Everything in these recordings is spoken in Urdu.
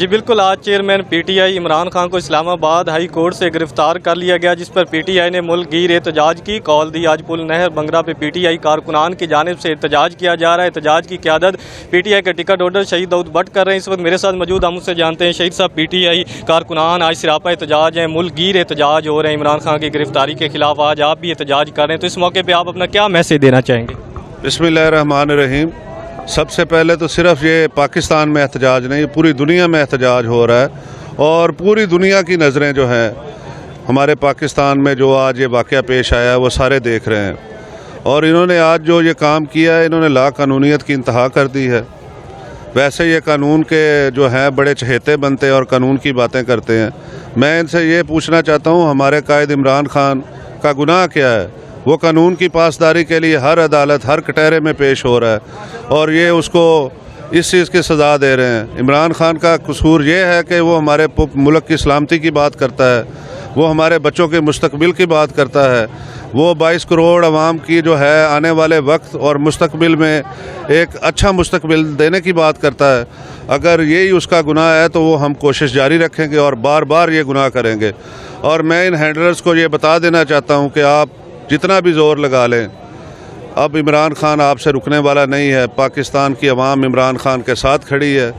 جی بالکل، آج chairman P T I Imran Khan کو اسلام آباد ہائی کورٹ سے گرفتار کر لیا گیا، جس پر پی ٹی آئی نے ملک گیر احتجاج کی کال دی۔ آج پل نہر بنگرہ پہ پی ٹی آئی کارکنان کی جانب سے احتجاج کیا جا رہا ہے۔ احتجاج کی قیادت پی ٹی آئی کے ٹکٹ ہولڈر شہید داؤد بٹ کر رہے ہیں۔ اس وقت میرے ساتھ موجود، ہم اس سے جانتے ہیں۔ شہید صاحب، پی ٹی آئی کارکنان آج سراپا احتجاج ہیں، ملک گیر احتجاج ہو رہے ہیں عمران خان کی گرفتاری کے خلاف، آج آپ بھی احتجاج کر رہے ہیں، تو اس موقع پہ آپ اپنا کیا میسیج دینا چاہیں گے؟ بسم اللہ الرحمن الرحیم۔ سب سے پہلے تو صرف یہ پاکستان میں احتجاج نہیں، پوری دنیا میں احتجاج ہو رہا ہے، اور پوری دنیا کی نظریں جو ہیں ہمارے پاکستان میں جو آج یہ واقعہ پیش آیا ہے وہ سارے دیکھ رہے ہیں، اور انہوں نے آج جو یہ کام کیا ہے، انہوں نے لا قانونیت کی انتہا کر دی ہے۔ ویسے یہ قانون کے جو ہیں بڑے چہیتے بنتے ہیں اور قانون کی باتیں کرتے ہیں۔ میں ان سے یہ پوچھنا چاہتا ہوں، ہمارے قائد عمران خان کا گناہ کیا ہے؟ وہ قانون کی پاسداری کے لیے ہر عدالت، ہر کٹہرے میں پیش ہو رہا ہے، اور یہ اس کو اس چیز کی سزا دے رہے ہیں۔ عمران خان کا قصور یہ ہے کہ وہ ہمارے ملک کی سلامتی کی بات کرتا ہے، وہ ہمارے بچوں کے مستقبل کی بات کرتا ہے، وہ 22 کروڑ عوام کی جو ہے آنے والے وقت اور مستقبل میں ایک اچھا مستقبل دینے کی بات کرتا ہے۔ اگر یہی اس کا گناہ ہے تو وہ ہم کوشش جاری رکھیں گے اور بار بار یہ گناہ کریں گے۔ اور میں ان ہینڈلرز کو یہ بتا دینا چاہتا ہوں کہ آپ جتنا بھی زور لگا لیں، اب عمران خان آپ سے رکنے والا نہیں ہے۔ پاکستان کی عوام عمران خان کے ساتھ کھڑی ہے،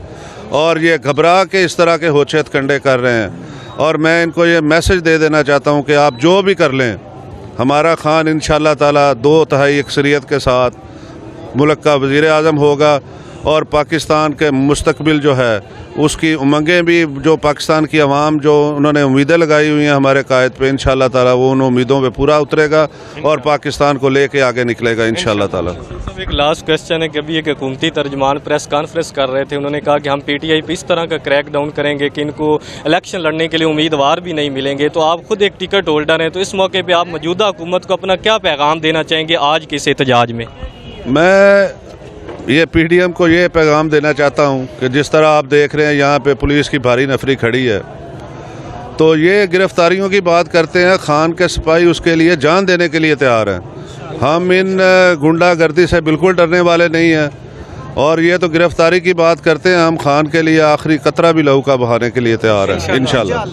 اور یہ گھبرا کے اس طرح کے ہوچت کنڈے کر رہے ہیں، اور میں ان کو یہ میسج دے دینا چاہتا ہوں کہ آپ جو بھی کر لیں، ہمارا خان انشاءاللہ تعالی 2/3 اکثریت کے ساتھ ملک کا وزیر اعظم ہوگا، اور پاکستان کے مستقبل جو ہے اس کی امنگیں بھی، جو پاکستان کی عوام جو انہوں نے امیدیں لگائی ہوئی ہیں ہمارے قائد پہ، انشاءاللہ تعالی وہ ان امیدوں پہ پورا اترے گا اور پاکستان کو لے کے آگے نکلے گا انشاءاللہ تعالی۔ ایک لاسٹ کوسچن ہے کہ ابھی ایک حکومتی ترجمان پریس کانفرنس کر رہے تھے، انہوں نے کہا کہ ہم پی ٹی آئی پہ اس طرح کا کریک ڈاؤن کریں گے کہ ان کو الیکشن لڑنے کے لیے امیدوار بھی نہیں ملیں گے، تو آپ خود ایک ٹکٹ ہولڈر ہیں، تو اس موقع پہ آپ موجودہ حکومت کو اپنا کیا پیغام دینا چاہیں گے آج کے اس احتجاج میں؟ میں یہ پی ڈی ایم کو یہ پیغام دینا چاہتا ہوں کہ جس طرح آپ دیکھ رہے ہیں یہاں پہ پولیس کی بھاری نفری کھڑی ہے، تو یہ گرفتاریوں کی بات کرتے ہیں، خان کے سپاہی اس کے لیے جان دینے کے لیے تیار ہیں۔ ہم ان گنڈا گردی سے بالکل ڈرنے والے نہیں ہیں، اور یہ تو گرفتاری کی بات کرتے ہیں، ہم خان کے لیے آخری قطرہ بھی لہو کا بہانے کے لیے تیار ہیں انشاءاللہ۔